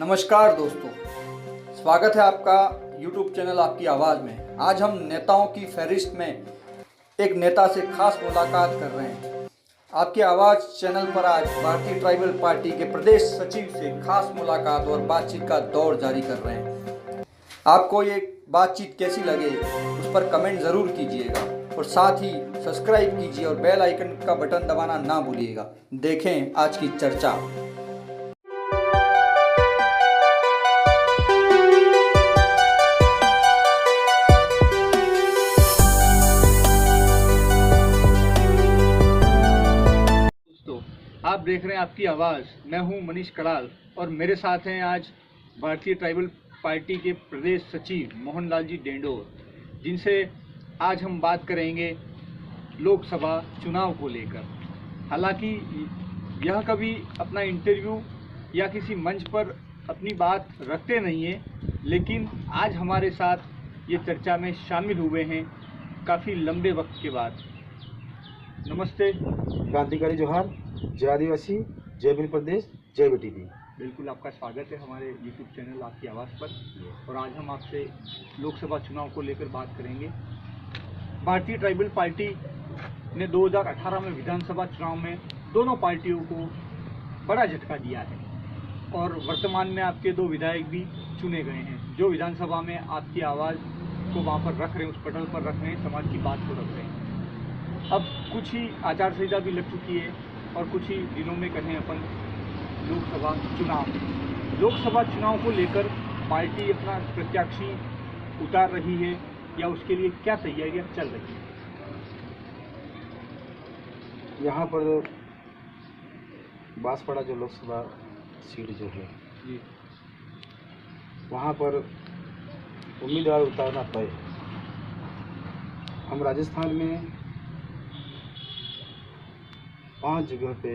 नमस्कार दोस्तों, स्वागत है आपका YouTube चैनल आपकी आवाज़ में। आज हम नेताओं की फहरिस्त में एक नेता से खास मुलाकात कर रहे हैं। आपकी आवाज़ चैनल पर आज भारतीय ट्राइबल पार्टी के प्रदेश सचिव से खास मुलाकात और बातचीत का दौर जारी कर रहे हैं। आपको ये बातचीत कैसी लगे उस पर कमेंट ज़रूर कीजिएगा और साथ ही सब्सक्राइब कीजिए और बेल आइकन का बटन दबाना ना भूलिएगा। देखें आज की चर्चा। आप देख रहे हैं आपकी आवाज़। मैं हूं मनीष कड़ाल और मेरे साथ हैं आज भारतीय ट्राइबल पार्टी के प्रदेश सचिव मोहनलाल जी डेंडोर, जिनसे आज हम बात करेंगे लोकसभा चुनाव को लेकर। हालांकि यह कभी अपना इंटरव्यू या किसी मंच पर अपनी बात रखते नहीं हैं, लेकिन आज हमारे साथ ये चर्चा में शामिल हुए हैं काफ़ी लंबे वक्त के बाद। नमस्ते। क्रांतिकारी जोहार, जय आदिवासी, जय भील प्रदेश, जय बीटीपी। बिल्कुल, आपका स्वागत है हमारे YouTube चैनल आपकी आवाज़ पर। और आज हम आपसे लोकसभा चुनाव को लेकर बात करेंगे। भारतीय ट्राइबल पार्टी ने 2018 में विधानसभा चुनाव में दोनों पार्टियों को बड़ा झटका दिया है और वर्तमान में आपके 2 विधायक भी चुने गए हैं, जो विधानसभा में आपकी आवाज़ को वहाँ पर रख रहे हैं, उस पटल पर रख रहे हैं, समाज की बात को रख रहे हैं। अब कुछ ही आचार संहिता भी लग चुकी है और कुछ ही दिनों में कहें अपन लोकसभा चुनाव को लेकर पार्टी अपना प्रत्याशी उतार रही है या उसके लिए क्या तैयारियां चल रही है? यहाँ पर बांसवाड़ा जो लोकसभा सीट जो है जी, वहाँ पर उम्मीदवार उतारना तय। हम राजस्थान में 5 जगह पे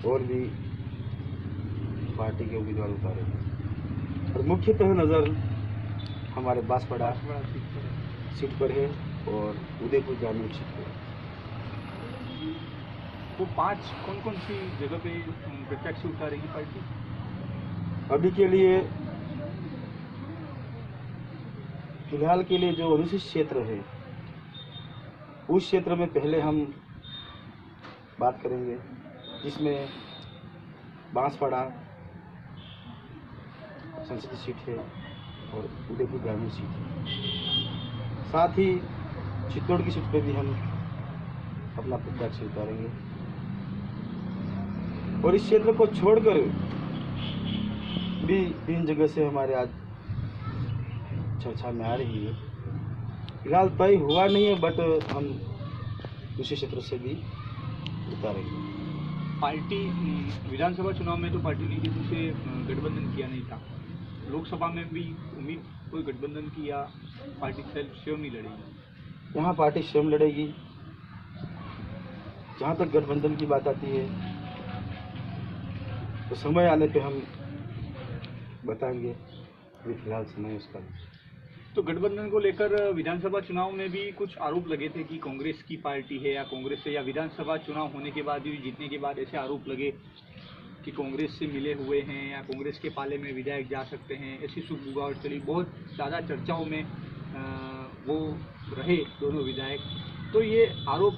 और भी पार्टी के उम्मीदवार उतारे हैं और मुख्यतः नज़र हमारे बांसवाड़ा सीट पर है और उदयपुर ग्रामीण सीट पर। तो 5 कौन कौन सी जगह पे प्रत्याशी उतारेगी पार्टी? अभी के लिए फिलहाल के लिए जो अनुसूचित क्षेत्र है उस क्षेत्र में पहले हम बात करेंगे, जिसमें बांसवाड़ा संसदीय सीट है और उदयपुर ग्रामीण सीट है। साथ ही चित्तौड़ की सीट पे भी हम अपना प्रत्याशी उतारेंगे और इस क्षेत्र को छोड़कर भी 3 जगह से हमारे आज चर्चा में आ रही है। फिलहाल तय हुआ नहीं है, बट हम दूसरे क्षेत्र से भी उतारेंगे। पार्टी विधानसभा चुनाव में तो पार्टी ने किसी से गठबंधन किया नहीं था। लोकसभा में भी उम्मीद कोई गठबंधन की या पार्टी स्वयं ही लड़ेगी? यहाँ पार्टी स्वयं लड़ेगी। जहाँ तक गठबंधन की बात आती है तो समय आने पे हम बताएंगे, अभी फिलहाल समय उसका। तो गठबंधन को लेकर विधानसभा चुनाव में भी कुछ आरोप लगे थे कि कांग्रेस की पार्टी है या कांग्रेस से, या विधानसभा चुनाव होने के बाद भी जीतने के बाद ऐसे आरोप लगे कि कांग्रेस से मिले हुए हैं या कांग्रेस के पाले में विधायक जा सकते हैं। ऐसी सुगबुगाहट चली, बहुत ज़्यादा चर्चाओं में वो रहे दोनों विधायक। तो ये आरोप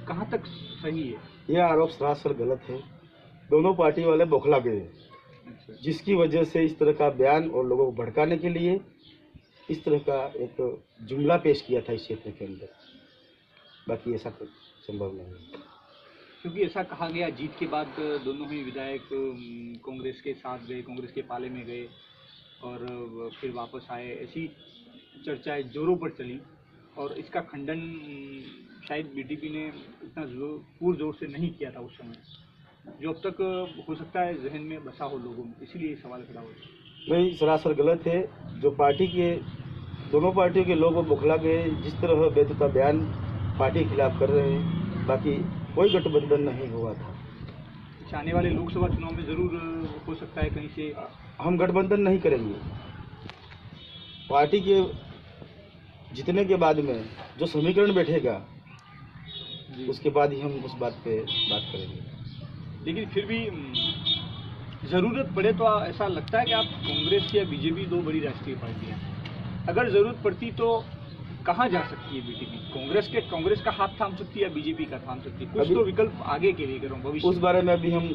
कहाँ तक सही है? यह आरोप सरासर गलत है। दोनों पार्टी वाले बौखला गए, जिसकी वजह से इस तरह का बयान और लोगों को भड़काने के लिए इस तरह का एक जुमला पेश किया था इस क्षेत्र के अंदर। बाकी ऐसा संभव नहीं है, क्योंकि ऐसा कहा गया जीत के बाद दोनों ही विधायक कांग्रेस के साथ गए, कांग्रेस के पाले में गए और फिर वापस आए। ऐसी चर्चाएं जोरों पर चली और इसका खंडन शायद बीटीपी ने इतना पुरजोर से नहीं किया था उस समय, जो अब तक हो सकता है जहन में बसा हो लोगों में। इसीलिए सवाल खड़ा हो। नहीं, सरासर गलत है। जो पार्टी के दोनों पार्टियों के लोग बौखला गए, जिस तरह बेतुका बयान पार्टी के खिलाफ कर रहे हैं। बाकी कोई गठबंधन नहीं हुआ था। आने वाले लोकसभा चुनाव में ज़रूर हो सकता है कहीं से हम गठबंधन नहीं करेंगे। पार्टी के जीतने के बाद में जो समीकरण बैठेगा उसके बाद ही हम उस बात पे बात करेंगे। लेकिन फिर भी ज़रूरत पड़े तो ऐसा लगता है कि आप कांग्रेस या बीजेपी दो बड़ी राष्ट्रीय पार्टियां हैं, अगर ज़रूरत पड़ती तो कहाँ जा सकती है बीटीपी? कांग्रेस का हाथ थाम सकती है या बीजेपी का थाम सकती है? कुछ तो विकल्प आगे के लिए कर रहा हूँ, भविष्य उस बारे में अभी हम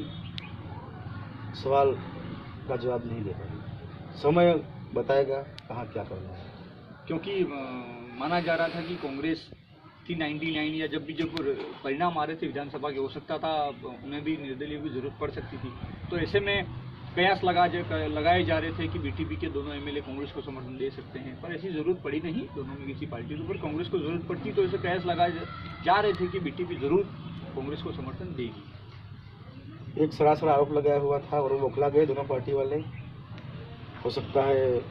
सवाल का जवाब नहीं दे पाएंगे। समय बताएगा कहाँ क्या करना है। क्योंकि माना जा रहा था कि कांग्रेस की 99 या जब परिणाम आ रहे थे विधानसभा के, हो सकता था उन्हें भी निर्दलीय की जरूरत पड़ सकती थी। तो ऐसे में कयास लगाए जा रहे थे कि बीटीपी के दोनों एमएलए कांग्रेस को समर्थन दे सकते हैं, पर ऐसी जरूरत पड़ी नहीं दोनों में किसी पार्टी को। पर कांग्रेस को जरूरत पड़ती तो ऐसे कयास लगाए जा रहे थे कि बीटीपी जरूर कांग्रेस को समर्थन देगी। एक सरासर आरोप लगाया हुआ था और वो बौखला गए दोनों पार्टी वाले। हो सकता है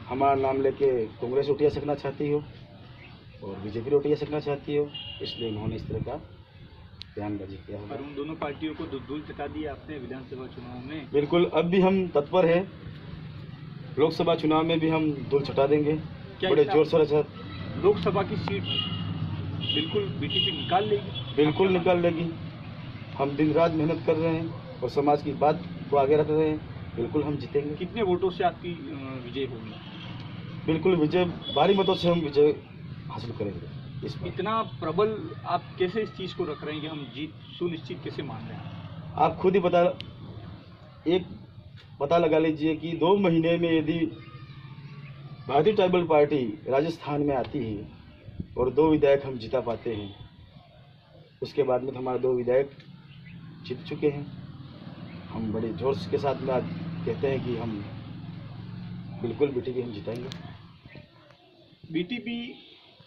हमारा नाम लेके कांग्रेस रोटियां सेकना चाहती हो और बीजेपी रोटियां सेकना चाहती हो, इसलिए उन्होंने इस तरह का बयानबाजी किया होगा। और उन दोनों पार्टियों को धूल चटा दिया आपने विधानसभा चुनाव में। बिल्कुल, अब भी हम तत्पर हैं। लोकसभा चुनाव में भी हम धूल चटा देंगे बड़े जोर शोर से। लोकसभा की सीट बिल्कुल बीटीपी निकाल लेगी? बिल्कुल निकाल लेगी। हम दिन रात मेहनत कर रहे हैं और समाज की बात को आगे रख रहे हैं। बिल्कुल हम जीतेंगे। कितने वोटों से आपकी विजय होगी? बिल्कुल विजय, भारी मतों से हम विजय हासिल करेंगे। इतना प्रबल आप कैसे इस चीज़ को रख रहे हैं कि हम जीत सुनिश्चित कैसे मान रहे हैं? आप खुद ही पता लगा लीजिए कि 2 महीने में यदि भारतीय ट्राइबल पार्टी राजस्थान में आती है और 2 विधायक हम जिता पाते हैं, उसके बाद में हमारे 2 विधायक जीत चुके हैं। हम बड़े जोर के साथ में आज कहते हैं कि हम बिल्कुल बीटीपी हम जिताएंगे। बीटीपी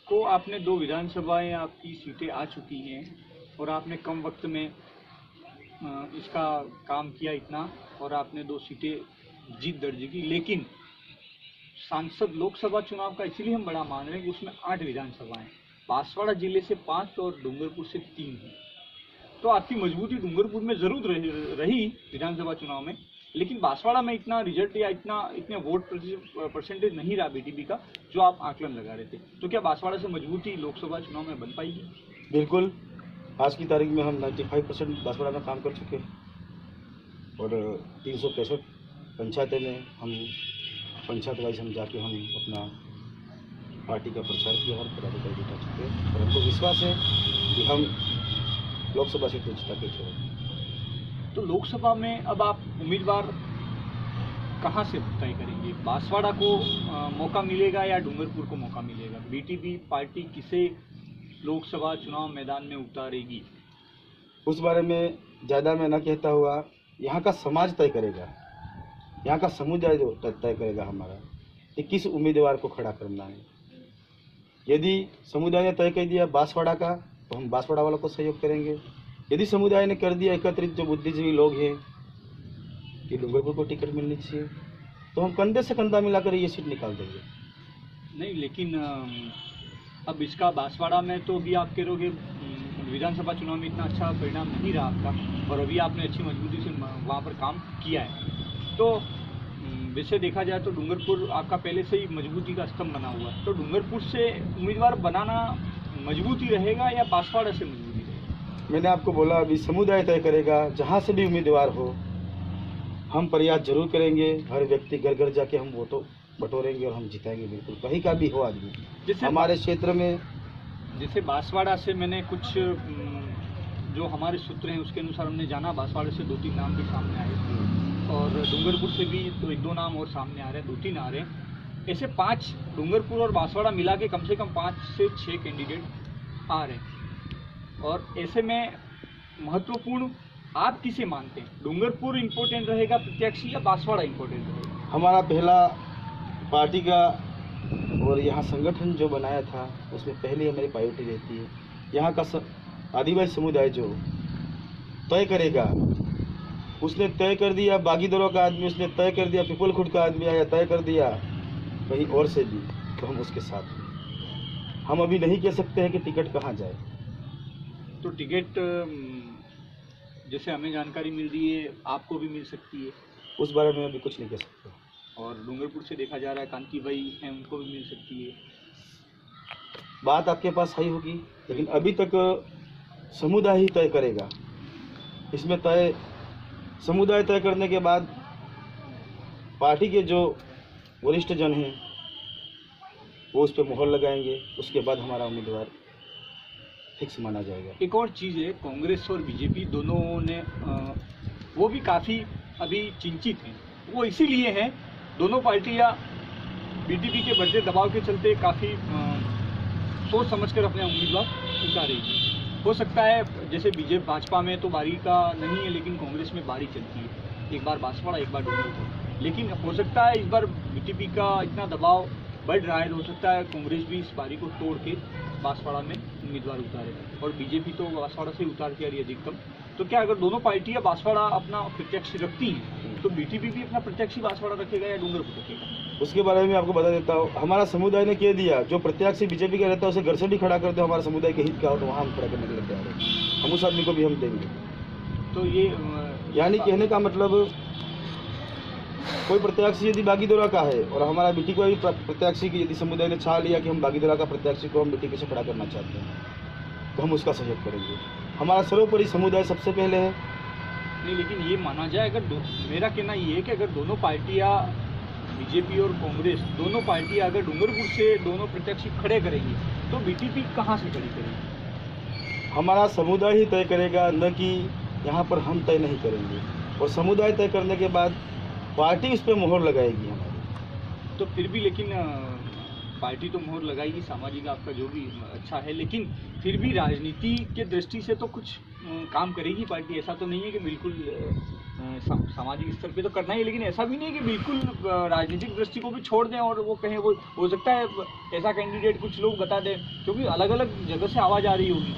को आपने 2 विधानसभाएं आपकी सीटें आ चुकी हैं और आपने कम वक्त में इसका काम किया इतना, और आपने 2 सीटें जीत दर्ज की। लेकिन सांसद लोकसभा चुनाव का इसलिए हम बड़ा मान रहे हैं कि उसमें 8 विधानसभाएं, बांसवाड़ा जिले से 5 और डूंगरपुर से 3 हैं। तो आपकी मजबूती डूंगरपुर में जरूर रही विधानसभा चुनाव में, लेकिन बांसवाड़ा में इतना रिजल्ट या इतने वोट परसेंटेज नहीं रहा बीटीपी का जो आप आकलन लगा रहे थे। तो क्या बांसवाड़ा से मजबूती लोकसभा चुनाव में बन पाएगी? बिल्कुल, आज की तारीख में हम 95% बांसवाड़ा में काम कर चुके हैं और 365 पंचायतें में हम पंचायत वाइज हम जाके हम अपना पार्टी का प्रचार किया और पदाधिकारी जिता चुके हैं। और हमको विश्वास है कि हम लोकसभा सीट जिता के छोड़ेंगे। तो लोकसभा में अब आप उम्मीदवार कहाँ से तय करेंगे? बांसवाड़ा को मौका मिलेगा या डूंगरपुर को मौका मिलेगा? बीटीपी पार्टी किसे लोकसभा चुनाव मैदान में उतारेगी? उस बारे में ज़्यादा मैं न कहता हुआ, यहाँ का समाज तय करेगा, यहाँ का समुदाय जो तय करेगा हमारा कि किस उम्मीदवार को खड़ा करना है। यदि समुदाय ने तय कर दिया बांसवाड़ा का, तो हम बांसवाड़ा वालों को सहयोग करेंगे। यदि समुदाय ने कर दिया एकत्रित जो बुद्धिजीवी लोग हैं कि डूंगरपुर को टिकट मिलनी चाहिए, तो हम कंधे से कंधा मिलाकर ये सीट निकाल देंगे। नहीं, लेकिन अब इसका बांसवाड़ा में तो भी आप कह रहोगे विधानसभा चुनाव में इतना अच्छा परिणाम नहीं रहा आपका, और अभी आपने अच्छी मजबूती से वहाँ पर काम किया है। तो वैसे देखा जाए तो डूंगरपुर आपका पहले से ही मजबूती का स्तंभ बना हुआ है। तो डूंगरपुर से उम्मीदवार बनाना मजबूती रहेगा या बांसवाड़ा से मजबूती रहेगा? मैंने आपको बोला अभी समुदाय तय करेगा। जहाँ से भी उम्मीदवार हो हम प्रयास जरूर करेंगे। हर व्यक्ति घर घर जाके हम वोटों बटोरेंगे और हम जिताएंगे बिल्कुल, कहीं का भी हो आदमी। जैसे हमारे क्षेत्र में जैसे बांसवाड़ा से मैंने कुछ जो हमारे सूत्र हैं उसके अनुसार हमने जाना, बांसवाड़ा से 2-3 नाम भी सामने आए और डूंगरपुर से भी तो 1-2 नाम और सामने आ रहे हैं, 2-3 आ रहे हैं। ऐसे 5 डूंगरपुर और बांसवाड़ा मिला के कम से कम 5 से 6 कैंडिडेट आ रहे हैं। और ऐसे में महत्वपूर्ण आप किसे मानते हैं? डूंगरपुर इम्पोर्टेंट रहेगा प्रत्याशी या बांसवाड़ा इम्पोर्टेंट रहेगा? हमारा पहला पार्टी का और यहाँ संगठन जो बनाया था उसमें पहले हमारी प्रायोरिटी रहती है। यहाँ का आदिवासी समुदाय जो तय करेगा, उसने तय कर दिया, बागीदरों का आदमी उसने तय कर दिया, पिपल खुद का आदमी आया तय कर दिया कहीं और से भी, तो हम उसके साथ हैं। हम अभी नहीं कह सकते हैं कि टिकट कहाँ जाए। तो टिकट जैसे हमें जानकारी मिल रही है आपको भी मिल सकती है, उस बारे में अभी कुछ नहीं कह सकते। और डूंगरपुर से देखा जा रहा है कांति भाई हैं, उनको भी मिल सकती है। बात आपके पास सही होगी, लेकिन अभी तक समुदाय ही तय करेगा। इसमें तय समुदाय तय करने के बाद पार्टी के जो वरिष्ठ जन हैं वो उस पर मोहर लगाएंगे, उसके बाद हमारा उम्मीदवार फिक्स माना जाएगा। एक और चीज़ है, कांग्रेस और बीजेपी दोनों ने वो भी काफ़ी अभी चिंतित हैं। वो इसीलिए हैं, दोनों पार्टियां बीटीपी के बढ़ते दबाव के चलते काफ़ी सोच समझकर अपने उम्मीदवार उतारेगी। हो सकता है जैसे बीजेपी भाजपा में तो बारी का नहीं है, लेकिन कांग्रेस में बारी चलती है, एक बार बांसवाड़ा एक बार डूंगरपुर। लेकिन हो सकता है इस बार बीटीपी का इतना दबाव बढ़ रहा है, हो सकता है कांग्रेस भी इस बारी को तोड़ के बांसवाड़ा में उम्मीदवार उतारे, और बीजेपी तो बांसवाड़ा से उतार के आ रही है अधिकतम। तो क्या अगर दोनों पार्टियां बांसवाड़ा अपना प्रत्याशी रखती हैं तो बीटीपी भी अपना प्रत्याशी बांसवाड़ा रखेगा या डूंगरपुर रखेगा? उसके बारे में मैं आपको बता देता हूँ। हमारा समुदाय ने कह दिया, जो प्रत्याशी बीजेपी का रहता है उसे घर से भी खड़ा कर दो, हमारे समुदाय के हित का हो तो वहाँ हम खड़ा करने के लिए तैयार हैं, हम उस आदमी को भी हम देंगे। तो ये यानी कहने का मतलब, कोई प्रत्याशी यदि बागीदोरा का है और हमारा बीटी को भी प्रत्याशी की यदि समुदाय ने छा लिया कि हम बागीदोरा का प्रत्याशी को हम बीटी से खड़ा करना चाहते हैं तो हम उसका सहयोग करेंगे। हमारा सर्वोपरि समुदाय सबसे पहले है। नहीं, लेकिन ये माना जाए, अगर मेरा कहना ये है कि अगर दोनों पार्टियां बीजेपी और कांग्रेस दोनों पार्टियां अगर डूंगरपुर से दोनों प्रत्याशी खड़े करेंगी तो बीटीपी कहाँ से खड़ी करेगी? हमारा समुदाय ही तय करेगा, न कि यहाँ पर हम तय नहीं करेंगे। और समुदाय तय करने के बाद पार्टी उस पर मोहर लगाएगी हमारी। तो फिर भी लेकिन पार्टी तो मोहर लगाएगी, सामाजिक आपका जो भी अच्छा है, लेकिन फिर भी राजनीति के दृष्टि से तो कुछ काम करेगी पार्टी। ऐसा तो नहीं है कि बिल्कुल सामाजिक स्तर पे तो करना ही, लेकिन ऐसा भी नहीं है कि बिल्कुल राजनीतिक दृष्टि को भी छोड़ दें और वो कहें वो हो सकता है ऐसा कैंडिडेट कुछ लोग बता दें, क्योंकि अलग अलग जगह से आवाज़ आ रही होगी।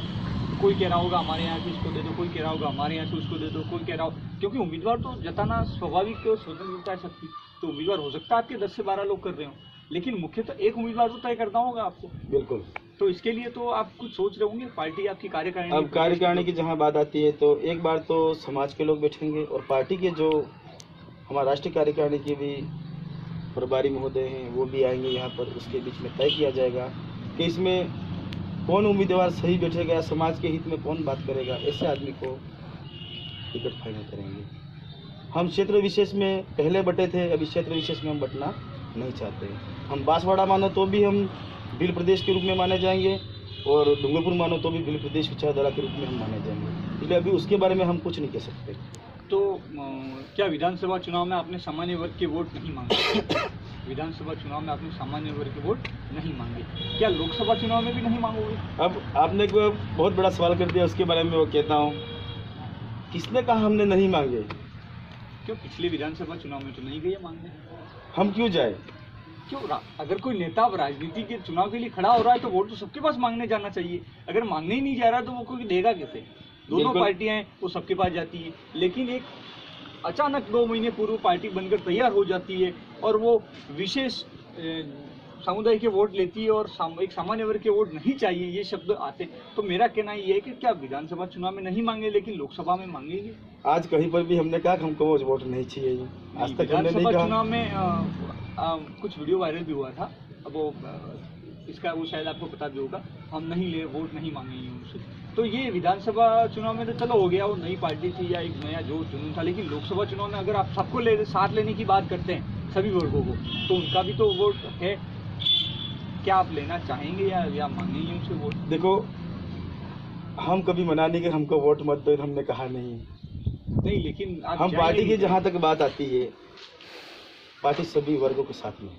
कोई कह रहा होगा हमारे यहाँ से इसको दे दो, कोई कह रहा होगा हमारे यहाँ से उसको दे दो, कोई कह रहा हो, क्योंकि उम्मीदवार तो जताना स्वाभाविक और स्वतंत्रता है सबकी। तो उम्मीदवार हो सकता है आपके 10 से 12 लोग कर रहे हो, लेकिन मुख्य तो एक उम्मीदवार तो तय करना होगा आपको। बिल्कुल। तो इसके लिए तो आप कुछ सोच रहे होंगे, पार्टी आपकी कार्यकारिणी। अब कार्यकारिणी की जहाँ बात आती है तो एक बार तो समाज के लोग बैठेंगे और पार्टी के जो हमारा राष्ट्रीय कार्यकारिणी के भी प्रभारी महोदय हैं वो भी आएंगे यहाँ पर। उसके बीच में तय किया जाएगा कि इसमें कौन उम्मीदवार सही बैठेगा, समाज के हित में कौन बात करेगा, ऐसे आदमी को टिकट फाइनल करेंगे। हम क्षेत्र विशेष में पहले बटे थे, अभी क्षेत्र विशेष में हम बटना नहीं चाहते। हम बांसवाड़ा मानो तो भी हम भील प्रदेश के रूप में माने जाएंगे और डूंगरपुर मानो तो भी भील प्रदेश विचारधारा के रूप में हम माने जाएंगे, इसलिए अभी उसके बारे में हम कुछ नहीं कह सकते। तो क्या विधानसभा चुनाव में आपने सामान्य वर्ग के वोट नहीं मांगे? विधानसभा चुनाव में आपने सामान्य वर्ग के वोट नहीं मांगे, क्या लोकसभा चुनाव में भी नहीं मांगोगे? अब आपने कोई बहुत बड़ा सवाल कर दिया, उसके बारे में वो कहता हूँ, किसने कहा हमने नहीं मांगे? क्यों पिछले विधानसभा चुनाव में तो नहीं गए मांगने? हम क्यों जाए? क्यों? अगर कोई नेता राजनीति के चुनाव के लिए खड़ा हो रहा है तो वोट तो सबके पास मांगने जाना चाहिए। अगर मांगने ही नहीं जा रहा तो वो कोई देगा कैसे? दोनों पार्टियां हैं वो सबके पास जाती है, लेकिन एक अचानक 2 महीने पूर्व पार्टी बनकर तैयार हो जाती है और वो विशेष समुदाय के वोट लेती है और एक सामान्य वर्ग के वोट नहीं चाहिए, ये शब्द आते हैं। तो मेरा कहना ये है कि क्या विधानसभा चुनाव में नहीं मांगे लेकिन लोकसभा में मांगेंगे? आज कहीं पर भी हमने कहा कि हमको वो वोट नहीं चाहिए, आज तक हमने नहीं कहा। चुनाव में कुछ वीडियो वायरल भी हुआ था, अब वो इसका वो शायद आपको पता भी होगा, हम नहीं ले वोट नहीं मांगेंगे उनसे। तो ये विधानसभा चुनाव में तो चलो हो गया, वो नई पार्टी थी या एक नया जो जुनून था, लेकिन लोकसभा चुनाव में अगर आप सबको साथ लेने की बात करते हैं सभी वर्गों को, तो उनका भी तो वोट है। क्या आप लेना चाहेंगे या मांगेंगे उनसे वोट? देखो, हम कभी मना नहीं कि हमको वोट मत दो, हमने कहा नहीं, लेकिन हम पार्टी की जहाँ तक बात आती है, पार्टी सभी वर्गों के साथ में।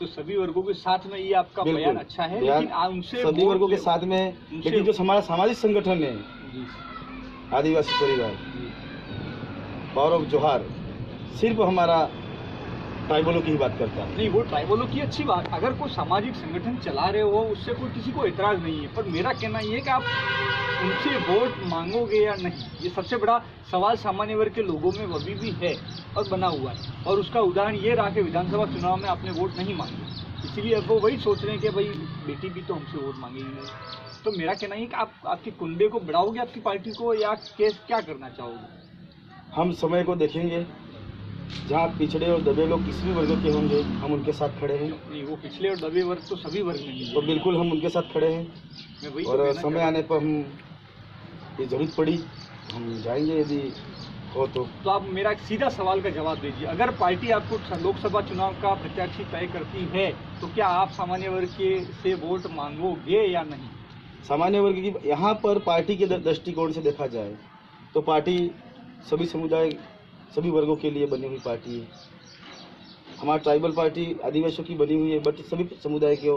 तो सभी वर्गों के साथ में ये आपका बयान अच्छा है, लेकिन उनसे सभी वर्गों के साथ में, लेकिन जो हमारा सामाजिक संगठन है आदिवासी परिवार गौरव जोहार सिर्फ हमारा ट्राइबलों की ही बात करता है। नहीं, वो ट्राइबलों की अच्छी बात, अगर कोई सामाजिक संगठन चला रहे हो उससे कोई किसी को एतराज नहीं है, पर मेरा कहना ये है कि आप उनसे वोट मांगोगे या नहीं, ये सबसे बड़ा सवाल सामान्य वर्ग के लोगों में अभी भी है और बना हुआ है। और उसका उदाहरण ये रहा कि विधानसभा चुनाव में आपने वोट नहीं मांगे, इसीलिए अब वो वही सोच रहे हैं कि भाई बेटी भी तो हमसे वोट मांगेगी। तो मेरा कहना है कि आप आपके कुंबे को बढ़ाओगे आपकी पार्टी को, या क्या करना चाहोगे? हम समय को देखेंगे, जहाँ पिछड़े और दबे लोग किसी भी वर्ग के होंगे हम उनके साथ खड़े हैं। नहीं, वो पिछले और दबे वर्ग तो सभी वर्ग में हैं, तो बिल्कुल हम उनके साथ खड़े हैं। और समय आने पर हम ये जरूरत पड़ी हम जाएंगे, यदि हो तो आप मेरा एक सीधा सवाल का जवाब दीजिए। अगर पार्टी आपको लोकसभा चुनाव का प्रत्याशी तय करती है तो क्या आप सामान्य वर्ग के से वोट मांगोगे या नहीं? सामान्य वर्ग की यहाँ पर पार्टी के दृष्टिकोण से देखा जाए तो पार्टी सभी समुदाय सभी वर्गों के लिए बनी हुई पार्टी है। हमारा ट्राइबल पार्टी आदिवासियों की बनी हुई है, बट सभी समुदाय को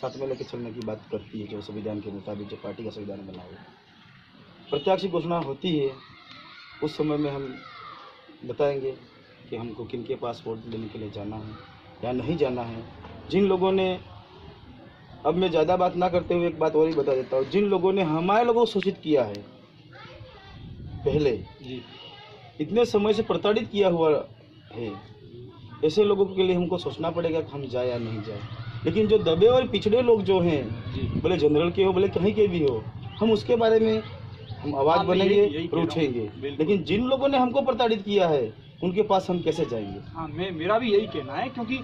साथ में लेकर चलने की बात करती है, जो संविधान के मुताबिक जो पार्टी का संविधान बना हुआ है। प्रत्याशी घोषणा होती है, उस समय में हम बताएंगे कि हमको किन के पास वोट देने के लिए जाना है या नहीं जाना है। जिन लोगों ने, अब मैं ज़्यादा बात ना करते हुए एक बात और ही बता देता हूँ, जिन लोगों ने हमारे लोगों को शोषित किया है पहले जी, इतने समय से प्रताड़ित किया हुआ है, ऐसे लोगों के लिए हमको सोचना पड़ेगा कि हम जाए या नहीं जाए। लेकिन जो दबे और पिछड़े लोग जो हैं, भले जनरल के हो भले कहीं के भी हो, हम उसके बारे में हम आवाज़ बनेंगे और उठेंगे। लेकिन जिन लोगों ने हमको प्रताड़ित किया है उनके पास हम कैसे जाएंगे? हाँ, मेरा भी यही कहना है, क्योंकि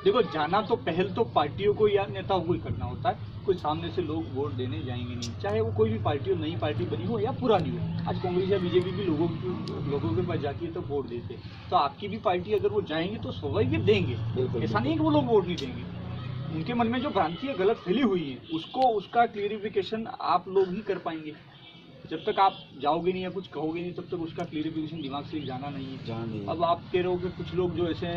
देखो जाना तो पहल तो पार्टियों को या नेताओं को ही करना होता है। कोई सामने से लोग वोट देने जाएंगे नहीं, चाहे वो कोई भी पार्टी हो, नई पार्टी बनी हो या पुरानी हो। आज कांग्रेस या बीजेपी भी लोगों के पास जाती है तो वोट देते, तो आपकी भी पार्टी अगर वो जाएंगे तो स्वाभाविक देंगे। ऐसा नहीं है कि वो लोग वोट नहीं देंगे। उनके मन में जो भ्रांतियाँ गलत फैली हुई है उसका क्लियरिफिकेशन आप लोग ही कर पाएंगे। जब तक आप जाओगे नहीं या कुछ कहोगे नहीं तब तक उसका क्लियरिफिकेशन दिमाग से जाना नहीं है। अब आप कह रहे हो कि कुछ लोग जो ऐसे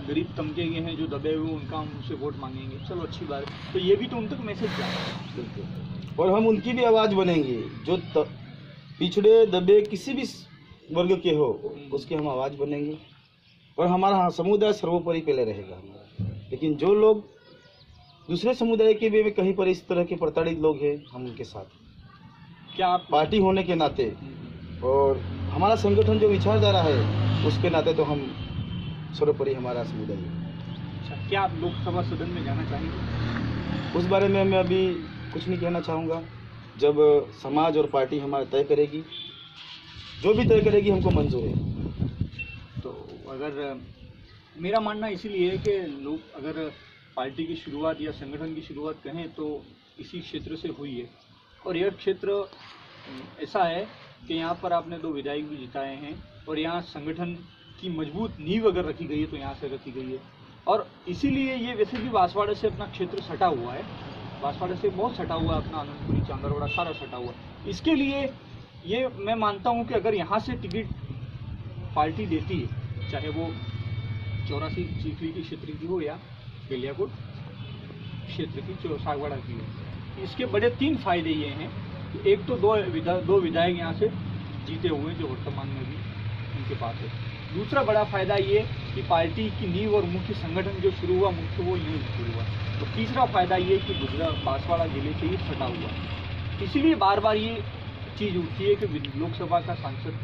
गरीब तबके के हैं जो दबे हुए, उनका हम उनसे वोट मांगेंगे, चलो अच्छी बात है। तो ये भी तो उन तक मैसेज जाए और हम उनकी भी आवाज़ बनेंगे। जो पिछड़े दबे किसी भी वर्ग के हो उसकी हम आवाज़ बनेंगे और हमारा समुदाय सर्वोपरि पहले रहेगा हमारा। लेकिन जो लोग दूसरे समुदाय के भी कहीं पर इस तरह के प्रताड़ित लोग हैं, हम उनके साथ क्या आप पार्टी होने के नाते और हमारा संगठन जो विचारधारा है उसके नाते तो हम सर्वोपरि हमारा समुदाय है। अच्छा, क्या आप लोकसभा सदन में जाना चाहेंगे? उस बारे में मैं अभी कुछ नहीं कहना चाहूँगा। जब समाज और पार्टी हमारा तय करेगी, जो भी तय करेगी हमको मंजूर है। तो अगर मेरा मानना इसीलिए है कि लोग अगर पार्टी की शुरुआत या संगठन की शुरुआत कहें तो इसी क्षेत्र से हुई है, और यह क्षेत्र ऐसा है कि यहाँ पर आपने 2 विधायक भी जिताए हैं और यहाँ संगठन की मजबूत नींव अगर रखी गई है तो यहाँ से रखी गई है। और इसीलिए ये वैसे भी बांसवाड़ा से अपना क्षेत्र सटा हुआ है, बांसवाड़ा से बहुत सटा हुआ है, अपना आनंदपुरी चांदरवाड़ा सारा सटा हुआ है। इसके लिए ये मैं मानता हूँ कि अगर यहाँ से टिकट पार्टी देती है, चाहे वो 84 चीखली की क्षेत्र की हो या बेलियाकोट क्षेत्र की सागवाड़ा की हो, इसके बड़े 3 फायदे ये हैं कि एक तो 2 विधायक यहाँ से जीते हुए जो वर्तमान में भी उनके पास है। दूसरा बड़ा फायदा ये कि पार्टी की नींव और मुख्य संगठन जो शुरू हुआ मुख्य वो यहीं शुरू हुआ। और तीसरा फायदा ये कि गुजरात बांसवाड़ा जिले से ही सटा हुआ, इसीलिए बार बार ये चीज़ उठती है कि लोकसभा का सांसद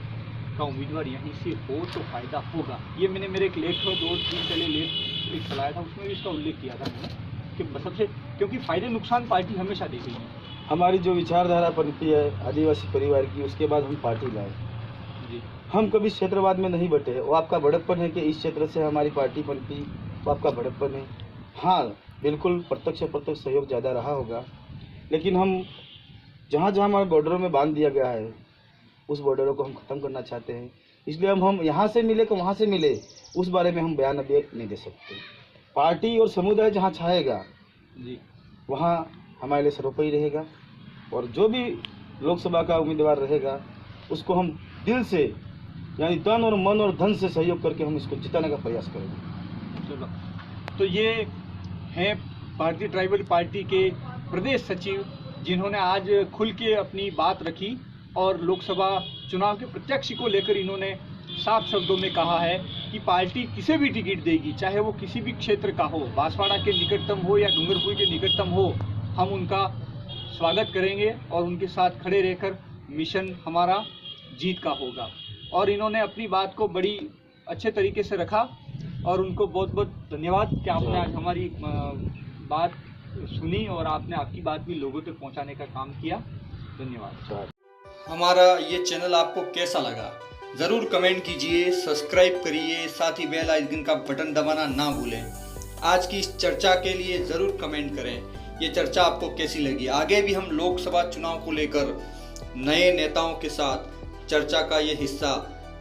का उम्मीदवार यहीं से हो तो फायदा होगा। ये मैंने मेरे एक लेख 2-3 पहले लेख एक चलाया था, उसमें भी इसका उल्लेख किया था मैंने कि सबसे, क्योंकि फायदे नुकसान पार्टी हमेशा देती है। हमारी जो विचारधारा बनती है आदिवासी परिवार की, उसके बाद हम पार्टी लाए जी। हम कभी क्षेत्रवाद में नहीं बटे। वो आपका बड़प्पन है कि इस क्षेत्र से हमारी पार्टी बनती, वो आपका बड़प्पन है। हाँ, बिल्कुल प्रत्यक्ष अप्रत्यक्ष सहयोग ज़्यादा रहा होगा, लेकिन हम जहाँ जहाँ हमारे बॉर्डरों में बांध दिया गया है उस बॉर्डरों को हम ख़त्म करना चाहते हैं। इसलिए हम यहाँ से मिले कि वहाँ से मिले, उस बारे में हम बयान अभी नहीं दे सकते। पार्टी और समुदाय जहाँ चाहेगा जी, वहाँ हमारे लिए सर्वोपरि रहेगा और जो भी लोकसभा का उम्मीदवार रहेगा उसको हम दिल से, यानी तन और मन और धन से सहयोग करके हम इसको जिताने का प्रयास करेंगे। चलो, तो ये हैं भारतीय ट्राइबल पार्टी के प्रदेश सचिव, जिन्होंने आज खुल के अपनी बात रखी और लोकसभा चुनाव के प्रत्याशी को लेकर इन्होंने साफ शब्दों में कहा है कि पार्टी किसे भी टिकट देगी, चाहे वो किसी भी क्षेत्र का हो, बांसवाड़ा के निकटतम हो या डूंगरपुर के निकटतम हो, हम उनका स्वागत करेंगे और उनके साथ खड़े रहकर मिशन हमारा जीत का होगा। और इन्होंने अपनी बात को बड़ी अच्छे तरीके से रखा और उनको बहुत बहुत धन्यवाद कि आपने आज हमारी बात सुनी और आपने आपकी बात भी लोगों तक पहुंचाने का काम किया। धन्यवाद। हमारा ये चैनल आपको कैसा लगा ज़रूर कमेंट कीजिए, सब्सक्राइब करिए, साथ ही बेल आइकन का बटन दबाना ना भूलें। आज की इस चर्चा के लिए ज़रूर कमेंट करें ये चर्चा आपको कैसी लगी। आगे भी हम लोकसभा चुनाव को लेकर नए नेताओं के साथ चर्चा का ये हिस्सा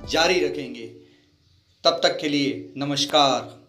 जारी रखेंगे। तब तक के लिए नमस्कार।